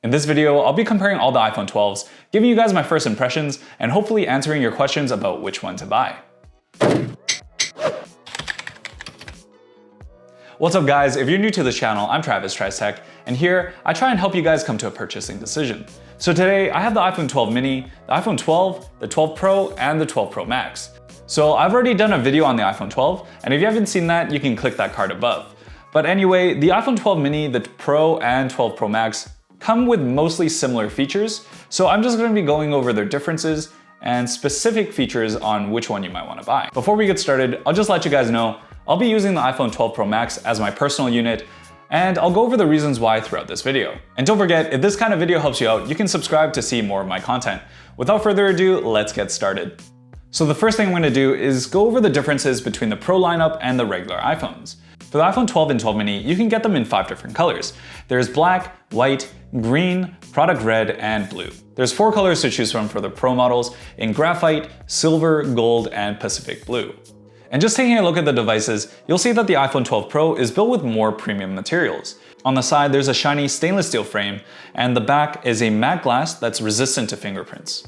In this video, I'll be comparing all the iPhone 12s, giving you guys my first impressions, and hopefully answering your questions about which one to buy. What's up guys, if you're new to this channel, I'm Travis Tries Tech, and here I try and help you guys come to a purchasing decision. So today I have the iPhone 12 mini, the iPhone 12, the 12 Pro, and the 12 Pro Max. So I've already done a video on the iPhone 12, and if you haven't seen that, you can click that card above. But anyway, the iPhone 12 mini, the Pro, and 12 Pro Max come with mostly similar features, so I'm just going to be going over their differences and specific features on which one you might want to buy. Before we get started, I'll just let you guys know I'll be using the iPhone 12 Pro Max as my personal unit, and I'll go over the reasons why throughout this video. And don't forget, if this kind of video helps you out, you can subscribe to see more of my content. Without further ado, let's get started. So the first thing I'm going to do is go over the differences between the Pro lineup and the regular iPhones. For the iPhone 12 and 12 mini, you can get them in 5 different colors. There's black, white, green, product red, and blue. There's 4 colors to choose from for the Pro models in graphite, silver, gold, and Pacific blue. And just taking a look at the devices, you'll see that the iPhone 12 Pro is built with more premium materials. On the side, there's a shiny stainless steel frame, and the back is a matte glass that's resistant to fingerprints.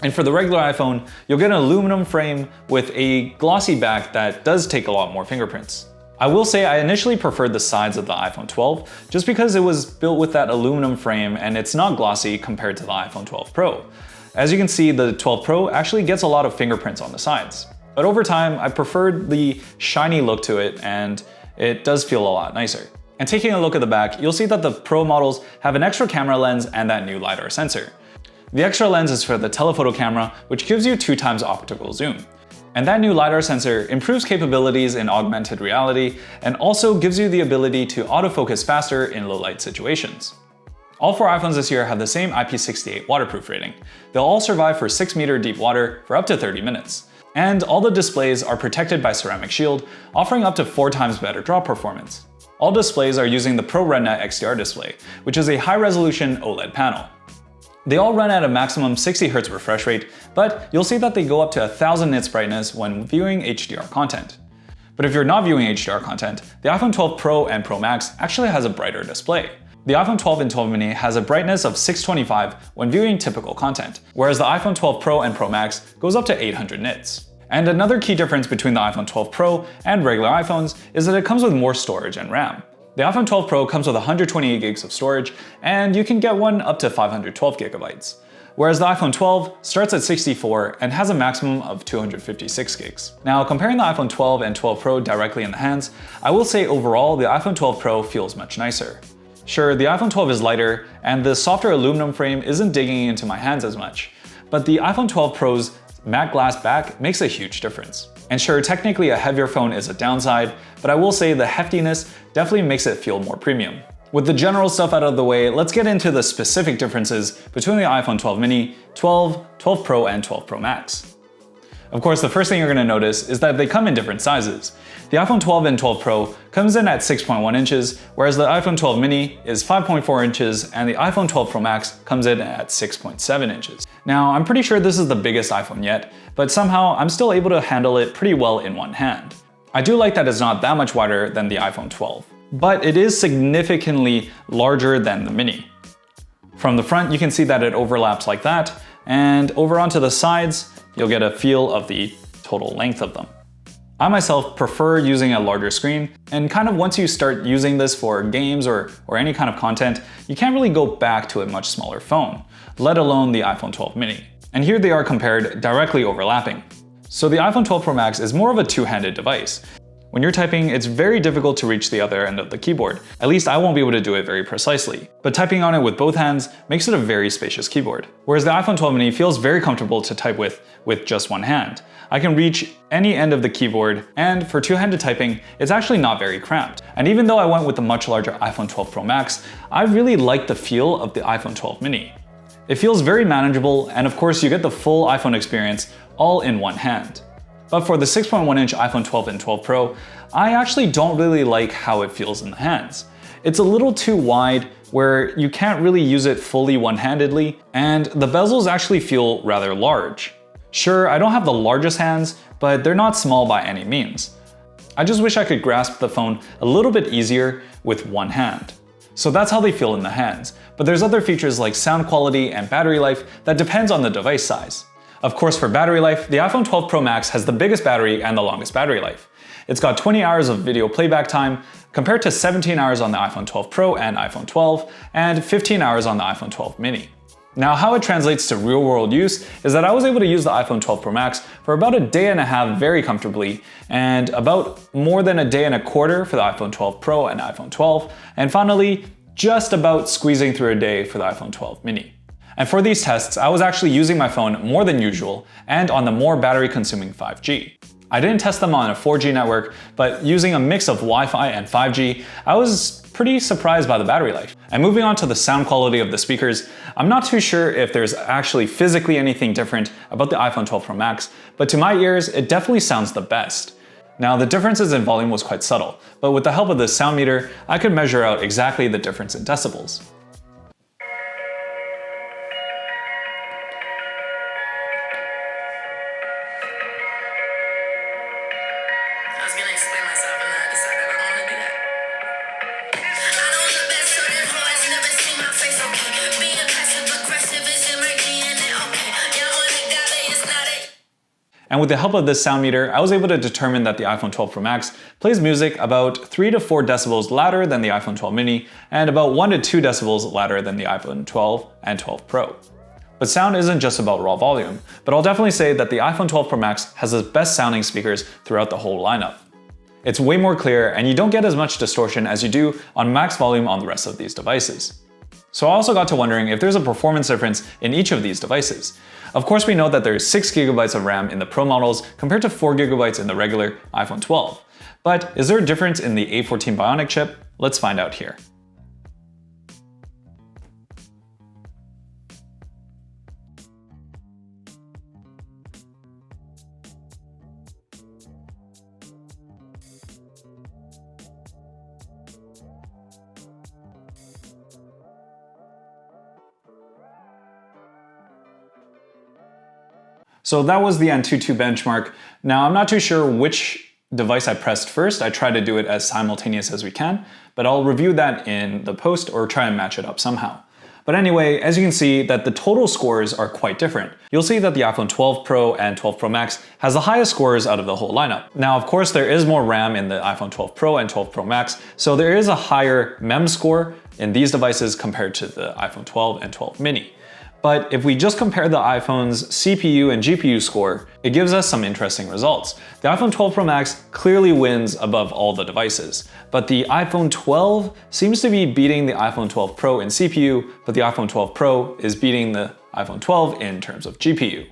And for the regular iPhone, you'll get an aluminum frame with a glossy back that does take a lot more fingerprints. I will say I initially preferred the sides of the iPhone 12 just because it was built with that aluminum frame and it's not glossy compared to the iPhone 12 Pro. As you can see, the 12 Pro actually gets a lot of fingerprints on the sides. But over time, I preferred the shiny look to it and it does feel a lot nicer. And taking a look at the back, you'll see that the Pro models have an extra camera lens and that new LiDAR sensor. The extra lens is for the telephoto camera, which gives you 2x optical zoom. And that new LiDAR sensor improves capabilities in augmented reality and also gives you the ability to autofocus faster in low light situations. All 4 iPhones this year have the same IP68 waterproof rating. They'll all survive for 6-meter deep water for up to 30 minutes. And all the displays are protected by ceramic shield, offering up to 4 times better drop performance. All displays are using the Pro Retina XDR display, which is a high-resolution OLED panel. They all run at a maximum 60Hz refresh rate, but you'll see that they go up to 1000 nits brightness when viewing HDR content. But if you're not viewing HDR content, the iPhone 12 Pro and Pro Max actually has a brighter display. The iPhone 12 and 12 mini has a brightness of 625 when viewing typical content, whereas the iPhone 12 Pro and Pro Max goes up to 800 nits. And another key difference between the iPhone 12 Pro and regular iPhones is that it comes with more storage and RAM. The iPhone 12 Pro comes with 128 gigs of storage, and you can get one up to 512 gigabytes. Whereas the iPhone 12 starts at 64 and has a maximum of 256 gigs. Now, comparing the iPhone 12 and 12 Pro directly in the hands, I will say overall the iPhone 12 Pro feels much nicer. Sure, the iPhone 12 is lighter, and the softer aluminum frame isn't digging into my hands as much, but the iPhone 12 Pro's matte glass back makes a huge difference. And sure, technically a heavier phone is a downside, but I will say the heftiness definitely makes it feel more premium. With the general stuff out of the way, let's get into the specific differences between the iPhone 12 mini, 12, 12 Pro, and 12 Pro Max. Of course, the first thing you're going to notice is that they come in different sizes. The iPhone 12 and 12 Pro comes in at 6.1 inches, whereas the iPhone 12 mini is 5.4 inches, and the iPhone 12 Pro Max comes in at 6.7 inches. Now, I'm pretty sure this is the biggest iPhone yet, but somehow I'm still able to handle it pretty well in one hand. I do like that it's not that much wider than the iPhone 12, but it is significantly larger than the mini. From the front, you can see that it overlaps like that, and over onto the sides, you'll get a feel of the total length of them. I myself prefer using a larger screen, and kind of once you start using this for games or any kind of content, you can't really go back to a much smaller phone, let alone the iPhone 12 mini. And here they are compared directly overlapping. So the iPhone 12 Pro Max is more of a two-handed device. When you're typing, it's very difficult to reach the other end of the keyboard. At least I won't be able to do it very precisely. But typing on it with both hands makes it a very spacious keyboard. Whereas the iPhone 12 mini feels very comfortable to type with just one hand. I can reach any end of the keyboard, and for two-handed typing, it's actually not very cramped. And even though I went with the much larger iPhone 12 Pro Max, I really like the feel of the iPhone 12 mini. It feels very manageable, and of course you get the full iPhone experience all in one hand. But for the 6.1-inch iPhone 12 and 12 Pro, I actually don't really like how it feels in the hands. It's a little too wide where you can't really use it fully one-handedly, and the bezels actually feel rather large. Sure, I don't have the largest hands, but they're not small by any means. I just wish I could grasp the phone a little bit easier with one hand. So that's how they feel in the hands. But there's other features like sound quality and battery life that depends on the device size. Of course, for battery life, the iPhone 12 Pro Max has the biggest battery and the longest battery life. It's got 20 hours of video playback time compared to 17 hours on the iPhone 12 Pro and iPhone 12 and 15 hours on the iPhone 12 mini. Now, how it translates to real-world use is that I was able to use the iPhone 12 Pro Max for about a day and a half very comfortably, and about more than a day and a quarter for the iPhone 12 Pro and iPhone 12, and finally, just about squeezing through a day for the iPhone 12 mini. And for these tests, I was actually using my phone more than usual and on the more battery-consuming 5G. I didn't test them on a 4G network, but using a mix of Wi-Fi and 5G, I was pretty surprised by the battery life. And moving on to the sound quality of the speakers, I'm not too sure if there's actually physically anything different about the iPhone 12 Pro Max, but to my ears, it definitely sounds the best. Now, the differences in volume was quite subtle, but with the help of the sound meter, I could measure out exactly the difference in decibels. And with the help of this sound meter, I was able to determine that the iPhone 12 Pro Max plays music about 3 to 4 decibels louder than the iPhone 12 mini and about 1 to 2 decibels louder than the iPhone 12 and 12 Pro. But sound isn't just about raw volume, but I'll definitely say that the iPhone 12 Pro Max has the best sounding speakers throughout the whole lineup. It's way more clear and you don't get as much distortion as you do on max volume on the rest of these devices. So I also got to wondering if there's a performance difference in each of these devices. Of course, we know that there's 6 GB of RAM in the Pro models compared to 4 GB in the regular iPhone 12. But is there a difference in the A14 Bionic chip? Let's find out here. So that was the Antutu benchmark. Now, I'm not too sure which device I pressed first. I try to do it as simultaneous as we can, but I'll review that in the post or try and match it up somehow. But anyway, as you can see that the total scores are quite different. You'll see that the iPhone 12 Pro and 12 Pro Max has the highest scores out of the whole lineup. Now, of course, there is more RAM in the iPhone 12 Pro and 12 Pro Max, so there is a higher MEM score in these devices compared to the iPhone 12 and 12 mini. But if we just compare the iPhone's CPU and GPU score, it gives us some interesting results. The iPhone 12 Pro Max clearly wins above all the devices, but the iPhone 12 seems to be beating the iPhone 12 Pro in CPU, but the iPhone 12 Pro is beating the iPhone 12 in terms of GPU.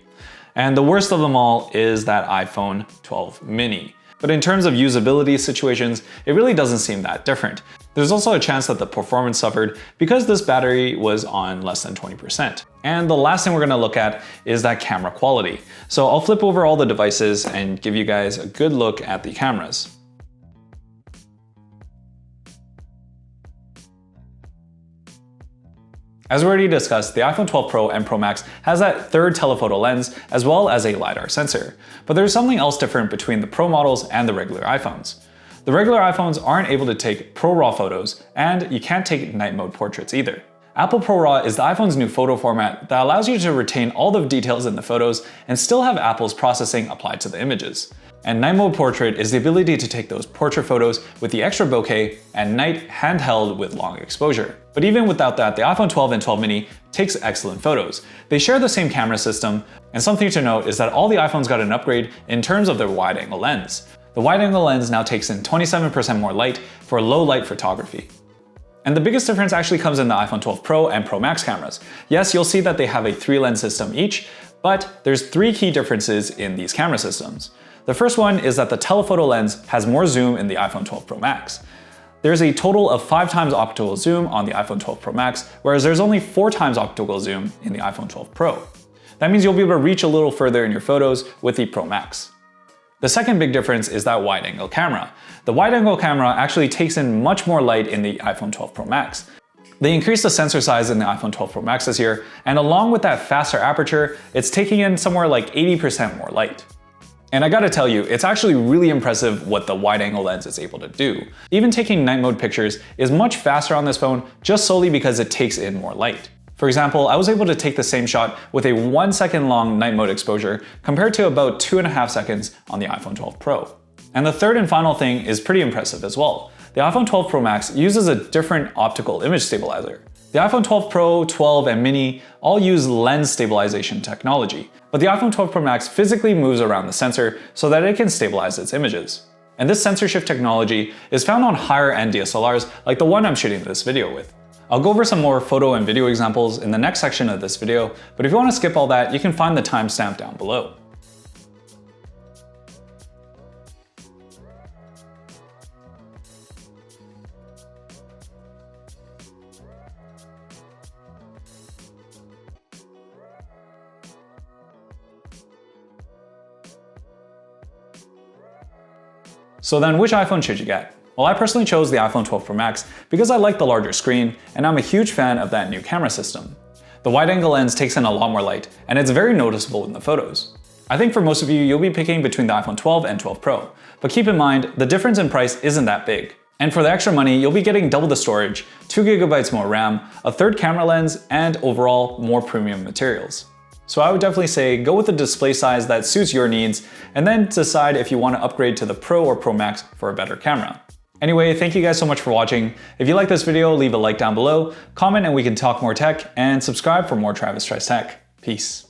And the worst of them all is that iPhone 12 mini. But in terms of usability situations, it really doesn't seem that different. There's also a chance that the performance suffered because this battery was on less than 20%. And the last thing we're gonna look at is that camera quality. So I'll flip over all the devices and give you guys a good look at the cameras. As we already discussed, the iPhone 12 Pro and Pro Max has that third telephoto lens as well as a LiDAR sensor. But there's something else different between the Pro models and the regular iPhones. The regular iPhones aren't able to take ProRAW photos, and you can't take night mode portraits either. Apple ProRAW is the iPhone's new photo format that allows you to retain all the details in the photos and still have Apple's processing applied to the images. And night mode portrait is the ability to take those portrait photos with the extra bokeh and night handheld with long exposure. But even without that, the iPhone 12 and 12 mini takes excellent photos. They share the same camera system, and something to note is that all the iPhones got an upgrade in terms of their wide-angle lens. The wide-angle lens now takes in 27% more light for low-light photography. And the biggest difference actually comes in the iPhone 12 Pro and Pro Max cameras. Yes, you'll see that they have a 3-lens system each, but there's 3 key differences in these camera systems. The first one is that the telephoto lens has more zoom in the iPhone 12 Pro Max. There's a total of 5 times optical zoom on the iPhone 12 Pro Max, whereas there's only 4 times optical zoom in the iPhone 12 Pro. That means you'll be able to reach a little further in your photos with the Pro Max. The second big difference is that wide-angle camera. The wide-angle camera actually takes in much more light in the iPhone 12 Pro Max. They increased the sensor size in the iPhone 12 Pro Max this year, and along with that faster aperture, it's taking in somewhere like 80% more light. And I gotta tell you, it's actually really impressive what the wide-angle lens is able to do. Even taking night mode pictures is much faster on this phone just solely because it takes in more light. For example, I was able to take the same shot with a 1 second long night mode exposure compared to about 2.5 seconds on the iPhone 12 Pro. And the third and final thing is pretty impressive as well. The iPhone 12 Pro Max uses a different optical image stabilizer. The iPhone 12 Pro, 12, and Mini all use lens stabilization technology, but the iPhone 12 Pro Max physically moves around the sensor so that it can stabilize its images. And this sensor shift technology is found on higher end DSLRs like the one I'm shooting this video with. I'll go over some more photo and video examples in the next section of this video, but if you want to skip all that, you can find the timestamp down below. So then which iPhone should you get? Well, I personally chose the iPhone 12 Pro Max because I like the larger screen and I'm a huge fan of that new camera system. The wide-angle lens takes in a lot more light and it's very noticeable in the photos. I think for most of you, you'll be picking between the iPhone 12 and 12 Pro, but keep in mind, the difference in price isn't that big. And for the extra money, you'll be getting double the storage, 2 GB more RAM, a third camera lens, and overall more premium materials. So I would definitely say go with a display size that suits your needs and then decide if you want to upgrade to the Pro or Pro Max for a better camera. Anyway, thank you guys so much for watching. If you like this video, leave a like down below, comment and we can talk more tech, and subscribe for more Travis Tries Tech. Peace.